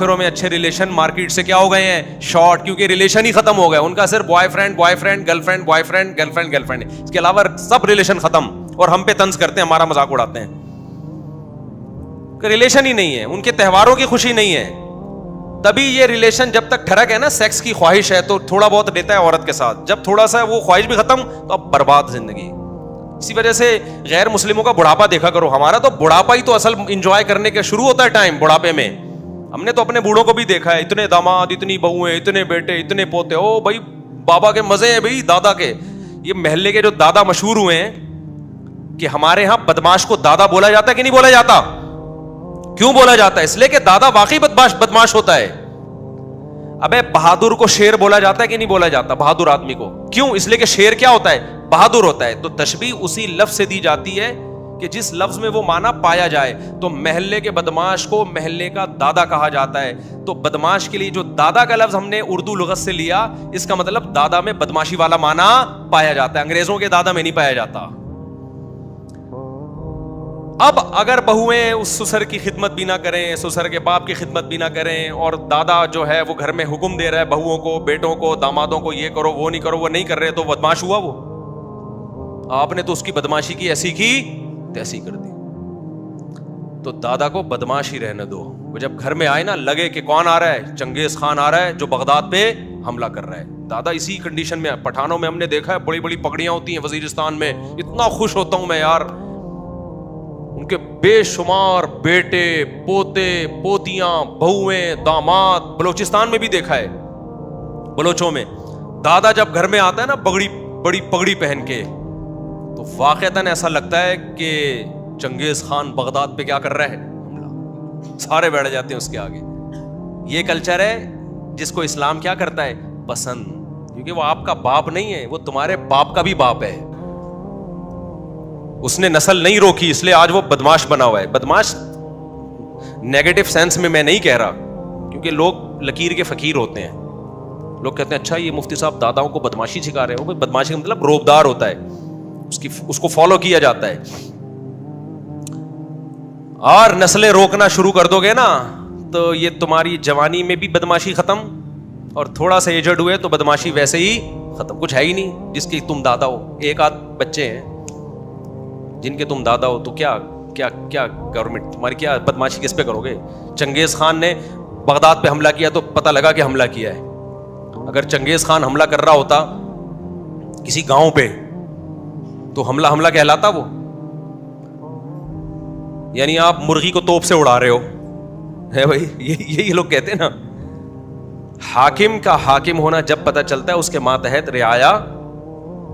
کافروں میں اچھے ریلیشن مارکیٹ سے کیا ہو گئے ہیں؟ شارٹ, کیونکہ ریلیشن ہی ختم ہو گئے ان کا. صرف boyfriend girlfriend, boyfriend girlfriend girlfriend, اس کے علاوہ سب ریلیشن ختم. اور ہم پہ طنز کرتے ہیں, ہمارا مذاق اڑاتے ہیں. ریلیشن ہی نہیں ہے, ان کے تہواروں کی خوشی نہیں ہے. تبھی یہ ریلیشن جب تک ٹھڑک ہے نا, سیکس کی خواہش ہے تو تھوڑا بہت دیتا ہے عورت کے ساتھ, جب تھوڑا سا وہ خواہش بھی ختم تو اب برباد زندگی. اسی وجہ سے غیر مسلموں کا بڑھاپا دیکھا کرو, ہمارا تو بڑھاپا ہی تو اصل انجوائے کرنے کا شروع ہوتا ہے ٹائم بڑھاپے میں. ہم نے تو اپنے بوڑھوں کو بھی دیکھا ہے, اتنے داماد, اتنی بہویں, اتنے بیٹے, اتنے پوتے. او بھائی بابا کے مزے ہیں بھائی, دادا کے. یہ محلے کے جو دادا مشہور ہوئے ہیں کہ ہمارے ہاں بدماش کو دادا بولا جاتا ہے کہ نہیں بولا جاتا؟ کیوں بولا جاتا ہے؟ اس لیے کہ دادا واقعی بدماش ہوتا ہے. ابے بہادر کو شیر بولا جاتا ہے کہ نہیں بولا جاتا؟ بہادر آدمی کو کیوں؟ اس لیے کہ شیر کیا ہوتا ہے؟ بہادر ہوتا ہے. تو تشبیہ اسی لفظ سے دی جاتی ہے کہ جس لفظ میں وہ معنی پایا جائے. تو محلے کے بدماش کو محلے کا دادا کہا جاتا ہے. تو بدماش کے لیے جو دادا کا لفظ ہم نے اردو لغت سے لیا, اس کا مطلب دادا میں بدماشی والا معنی پایا جاتا ہے, انگریزوں کے دادا میں نہیں پایا جاتا. اب اگر بہویں اس سسر کی خدمت بھی نہ کریں, سسر کے باپ کی خدمت بھی نہ کریں, اور دادا جو ہے وہ گھر میں حکم دے رہا ہے بہوؤں کو, بیٹوں کو, دامادوں کو, یہ کرو وہ نہیں کرو, وہ نہیں کر رہے, تو بدماش ہوا وہ. آپ نے تو اس کی بدماشی کی ایسی کی تیسی کر دی. تو دادا کو بدماش ہی رہنے دو. وہ جب گھر میں آئے نا, لگے کہ کون آ رہا ہے؟ چنگیز خان آ رہا ہے جو بغداد پہ حملہ کر رہا ہے. دادا اسی کنڈیشن میں, پٹھانوں میں ہم نے دیکھا ہے بڑی بڑی پگڑیاں ہوتی ہیں وزیرستان میں, اتنا خوش ہوتا ہوں میں یار. ان کے بے شمار بیٹے, پوتے, پوتیاں, بہویں, داماد. بلوچستان میں بھی دیکھا ہے, بلوچوں میں دادا جب گھر میں آتا ہے نا بڑی پگڑی پہن کے, تو واقعتاً ایسا لگتا ہے کہ چنگیز خان بغداد پہ کیا کر رہا ہے حملہ. سارے بیٹھ جاتے ہیں اس کے آگے. یہ کلچر ہے جس کو اسلام کیا کرتا ہے؟ پسند. کیونکہ وہ آپ کا باپ نہیں ہے, وہ تمہارے باپ کا بھی باپ ہے. اس نے نسل نہیں روکی, اس لیے آج وہ بدماش بنا ہوا ہے. بدماش نیگیٹو سینس میں نہیں کہہ رہا, کیونکہ لوگ لکیر کے فقیر ہوتے ہیں. لوگ کہتے ہیں اچھا یہ مفتی صاحب داداؤں کو بدماشی سکھا رہے ہو. بدماشی کا مطلب روبدار ہوتا ہے, اس کو فالو کیا جاتا ہے. اور نسلیں روکنا شروع کر دو گے نا, تو یہ تمہاری جوانی میں بھی بدماشی ختم, اور تھوڑا سا ایجڈ ہوئے تو بدماشی ویسے ہی ختم. کچھ ہے ہی نہیں جس کی تم دادا ہو. ایک آدھ بچے ہیں جن کے تم دادا ہو, تو کیا کیا کیا گورنمنٹ تمہاری کیا بدماشی کس پہ کرو گے؟ چنگیز خان نے بغداد پہ حملہ کیا تو پتہ لگا کہ حملہ کیا ہے. اگر چنگیز خان حملہ کر رہا ہوتا کسی گاؤں پہ تو حملہ کہلاتا وہ. یعنی آپ مرغی کو توپ سے اڑا رہے ہو, ہے بھائی, یہی لوگ کہتے ہیں نا. حاکم کا حاکم ہونا جب پتہ چلتا ہے اس کے ماتحت رعایا,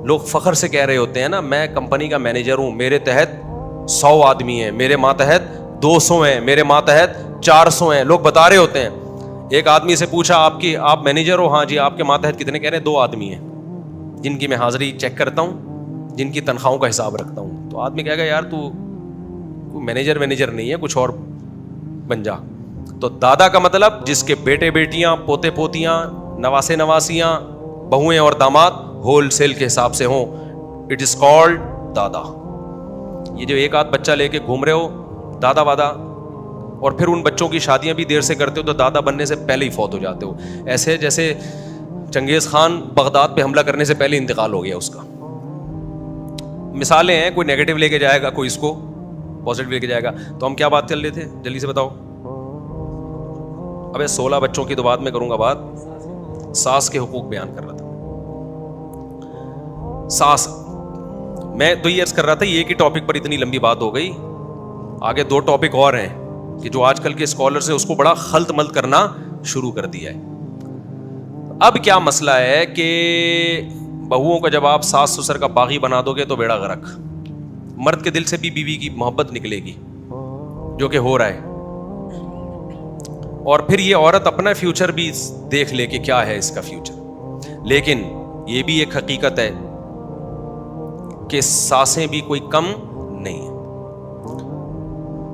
لوگ فخر سے کہہ رہے ہوتے ہیں نا, میں کمپنی کا مینیجر ہوں, میرے تحت 100 آدمی ہیں, میرے ماتحت 200 ہیں, میرے ماتحت 400 ہیں. لوگ بتا رہے ہوتے ہیں. ایک آدمی سے پوچھا آپ مینیجر ہو؟ ہاں جی. آپ کے ماتحت کتنے؟ کہہ رہے 2 آدمی ہیں جن کی میں حاضری چیک کرتا ہوں, جن کی تنخواہوں کا حساب رکھتا ہوں. تو آدمی کہے گا یار تو مینیجر نہیں ہے, کچھ اور بن جا. تو دادا کا مطلب جس کے بیٹے بیٹیاں, پوتے پوتیاں, نواسے نواسیاں, بہویں اور داماد ہول سیل کے حساب سے ہوں. اٹ از کالڈ دادا. یہ جو ایک آدھ بچہ لے کے گھوم رہے ہو دادا وادا, اور پھر ان بچوں کی شادیاں بھی دیر سے کرتے ہو تو دادا بننے سے پہلے ہی فوت ہو جاتے ہو. ایسے جیسے چنگیز خان بغداد پہ حملہ کرنے سے پہلے انتقال ہو گیا اس کا. مثالیں ہیں, کوئی نیگیٹو لے کے جائے گا, کوئی اس کو پازیٹیو لے کے جائے گا. تو ہم کیا بات چل رہے تھے, جلدی سے بتاؤ. ابے 16 بچوں کی تو بعد میں کروں گا بات. ساس کے حقوق بیان کر رہا تھا. ساس, میں تو یہ عرض کر رہا تھا یہ ایک ہی ٹاپک پر اتنی لمبی بات ہو گئی. آگے 2 ٹاپک اور ہیں کہ جو آج کل کے اسکالرز ہیں اس کو بڑا خلط ملط کرنا شروع کر دیا ہے. اب کیا مسئلہ ہے کہ بہوؤں کو جب آپ ساس سسر کا باغی بنا دو گے تو بیڑا غرق. مرد کے دل سے بھی بیوی کی محبت نکلے گی, جو کہ ہو رہا ہے. اور پھر یہ عورت اپنا فیوچر بھی دیکھ لے کہ کیا ہے اس کا فیوچر. لیکن یہ بھی ایک حقیقت ہے کہ ساسیں بھی کوئی کم نہیں ہیں.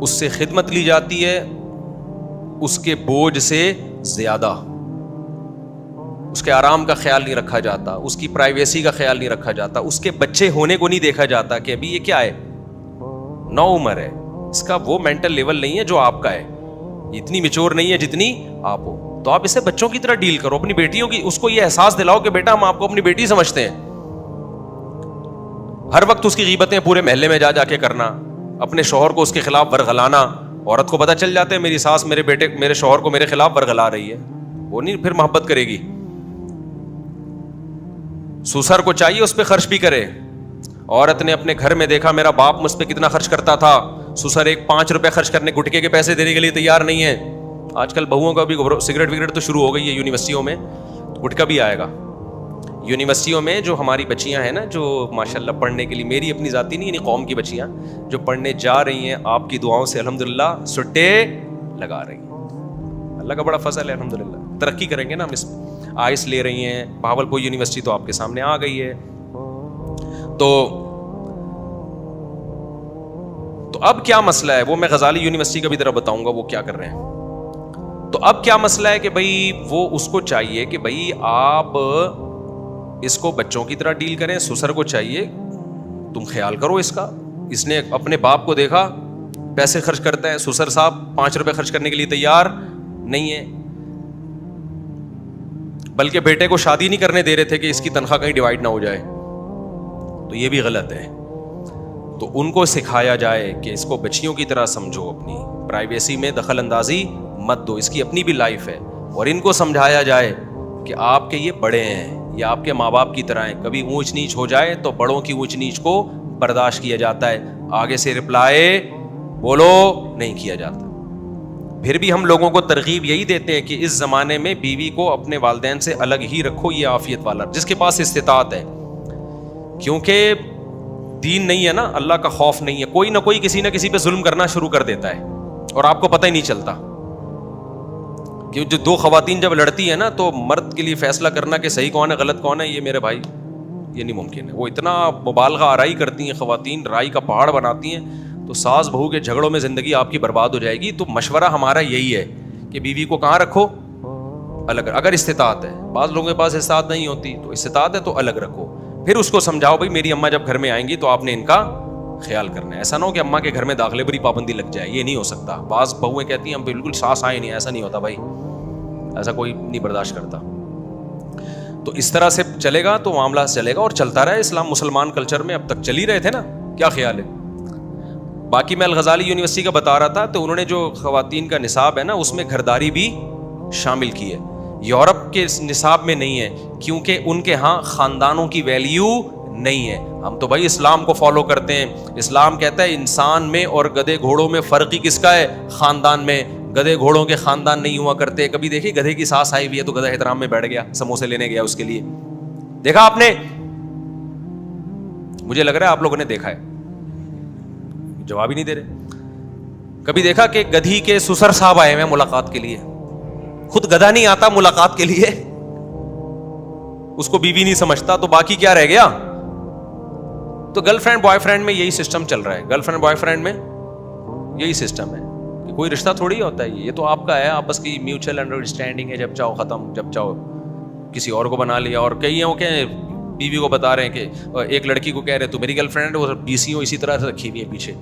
اس سے خدمت لی جاتی ہے اس کے بوجھ سے زیادہ. اس کے آرام کا خیال نہیں رکھا جاتا, اس کی پرائیویسی کا خیال نہیں رکھا جاتا, اس کے بچے ہونے کو نہیں دیکھا جاتا کہ ابھی یہ کیا ہے, نو عمر ہے, اس کا وہ مینٹل لیول نہیں ہے جو آپ کا ہے. اتنی میچور نہیں ہے جتنی آپ ہو. تو آپ اسے بچوں کی طرح ڈیل کرو. اپنی بیٹیوں کی اس کو یہ احساس دلاؤ کہ بیٹا ہم آپ کو اپنی بیٹی سمجھتے ہیں. ہر وقت اس کی غیبتیں پورے محلے میں جا جا کے کرنا, اپنے شوہر کو اس کے خلاف ورغلانا. عورت کو پتہ چل جاتا ہے میری ساس میرے شوہر کو میرے خلاف ورغلا رہی ہے, وہ نہیں پھر محبت کرے گی. سسر کو چاہیے اس پہ خرچ بھی کرے. عورت نے اپنے گھر میں دیکھا میرا باپ مجھ پہ کتنا خرچ کرتا تھا, سسر ایک 5 روپے خرچ کرنے گٹکے کے پیسے دینے کے لیے تیار نہیں ہے. آج کل بہوؤں کا بھی سگریٹ وگریٹ تو شروع ہو گئی ہے یونیورسٹیوں میں, گٹکا بھی آئے گا یونیورسٹیوں میں. جو ہماری بچیاں ہیں نا جو ماشاءاللہ پڑھنے کے لیے, میری اپنی ذاتی نہیں یعنی قوم کی بچیاں جو پڑھنے جا رہی ہیں, آپ کی دعاؤں سے الحمدللہ سٹے لگا رہی ہیں. اللہ کا بڑا فضل ہے الحمدللہ. ترقی کریں گے نا, ہم اس آئس لے رہی ہیں. بہاولپور یونیورسٹی تو آپ کے سامنے آ گئی ہے. تو اب کیا مسئلہ ہے, وہ میں غزالی یونیورسٹی کا بھی ذرا بتاؤں گا وہ کیا کر رہے ہیں. تو اب کیا مسئلہ ہے کہ بھائی وہ اس کو چاہیے کہ بھائی آپ اس کو بچوں کی طرح ڈیل کریں. سسر کو چاہیے تم خیال کرو اس کا. اس نے اپنے باپ کو دیکھا پیسے خرچ کرتا ہے, سسر صاحب 5 روپے خرچ کرنے کے لیے تیار نہیں ہے, بلکہ بیٹے کو شادی نہیں کرنے دے رہے تھے کہ اس کی تنخواہ کہیں ڈیوائڈ نہ ہو جائے. تو یہ بھی غلط ہے. تو ان کو سکھایا جائے کہ اس کو بچیوں کی طرح سمجھو, اپنی پرائیویسی میں دخل اندازی مت دو, اس کی اپنی بھی لائف ہے. اور ان کو سمجھایا جائے کہ آپ کے یہ بڑے ہیں, یہ آپ کے ماں باپ کی طرح ہیں. کبھی اونچ نیچ ہو جائے تو بڑوں کی اونچ نیچ کو برداشت کیا جاتا ہے, آگے سے رپلائی بولو نہیں کیا جاتا. پھر بھی ہم لوگوں کو ترغیب یہی دیتے ہیں کہ اس زمانے میں بیوی کو اپنے والدین سے الگ ہی رکھو, یہ عافیت والا جس کے پاس استطاعت ہے. کیونکہ دین نہیں ہے نا, اللہ کا خوف نہیں ہے. کوئی نہ کوئی کسی نہ کسی پہ ظلم کرنا شروع کر دیتا ہے اور آپ کو پتہ ہی نہیں چلتا. کہ جو 2 خواتین جب لڑتی ہیں نا تو مرد کے لیے فیصلہ کرنا کہ صحیح کون ہے غلط کون ہے, یہ میرے بھائی یہ نہیں ممکن ہے. وہ اتنا مبالغہ آرائی کرتی ہیں خواتین, رائی کا پہاڑ بناتی ہیں, تو ساس بہو کے جھگڑوں میں زندگی آپ کی برباد ہو جائے گی. تو مشورہ ہمارا یہی ہے کہ بیوی کو کہاں رکھو, الگ, اگر استطاعت ہے. بعض لوگوں کے پاس استطاعت نہیں ہوتی, تو استطاعت ہے تو الگ رکھو. پھر اس کو سمجھاؤ بھائی میری اماں جب گھر میں آئیں گی تو آپ نے ان کا خیال کرنا ہے. ایسا نہ ہو کہ اماں کے گھر میں داخلے پر ہی پابندی لگ جائے, یہ نہیں ہو سکتا. بعض بہویں کہتی ہیں ہم بالکل ساس آئے نہیں, ایسا نہیں ہوتا بھائی, ایسا کوئی نہیں برداشت کرتا. تو اس طرح سے چلے گا تو معاملہ چلے گا اور چلتا رہے. اسلام مسلمان کلچر میں اب تک چل ہی رہے تھے نا, کیا خیال ہے. باقی میں الغزالی یونیورسٹی کا بتا رہا تھا, تو انہوں نے جو خواتین کا نصاب ہے نا اس میں گھرداری بھی شامل کی ہے. یورپ کے نصاب میں نہیں ہے, کیونکہ ان کے ہاں خاندانوں کی ویلیو نہیں ہے. ہم تو بھائی اسلام کو فالو کرتے ہیں. اسلام کہتا ہے انسان میں اور گدھے گھوڑوں میں فرق ہی کس کا ہے, خاندان میں. گدھے گھوڑوں کے خاندان نہیں ہوا کرتے. کبھی دیکھیے گدھے کی ساس آئی ہوئی ہے تو گدھا احترام میں بیٹھ گیا, سموسے لینے گیا اس کے لیے, دیکھا آپ نے؟ مجھے لگ رہا ہے آپ لوگوں نے دیکھا ہے, جواب ہی نہیں دے رہے. کبھی دیکھا کہ گدھی کے سسر صاحب آئے ہیں ملاقات کے لیے, خود گدھا نہیں آتا ملاقات کے لیے, اس کو بیوی نہیں سمجھتا, تو باقی کیا رہ گیا؟ تو گرل فرینڈ بوائے فرینڈ میں یہی سسٹم چل رہا ہے. گرل فرینڈ بوائے فرینڈ میں یہی سسٹم ہے کہ کوئی رشتہ تھوڑی ہوتا ہے, یہ تو آپ کا ہے, آپس کی میوچل انڈرسٹینڈنگ ہے, جب چاہو ختم, جب چاہو کسی اور کو بنا لیا. اور کئی ہیں کہ بیوی کو بتا رہے ہیں کہ ایک لڑکی کو کہہ رہے تو میری گرل فرینڈ, اور 20 اسی طرح سے رکھی ہوئی ہے پیچھے,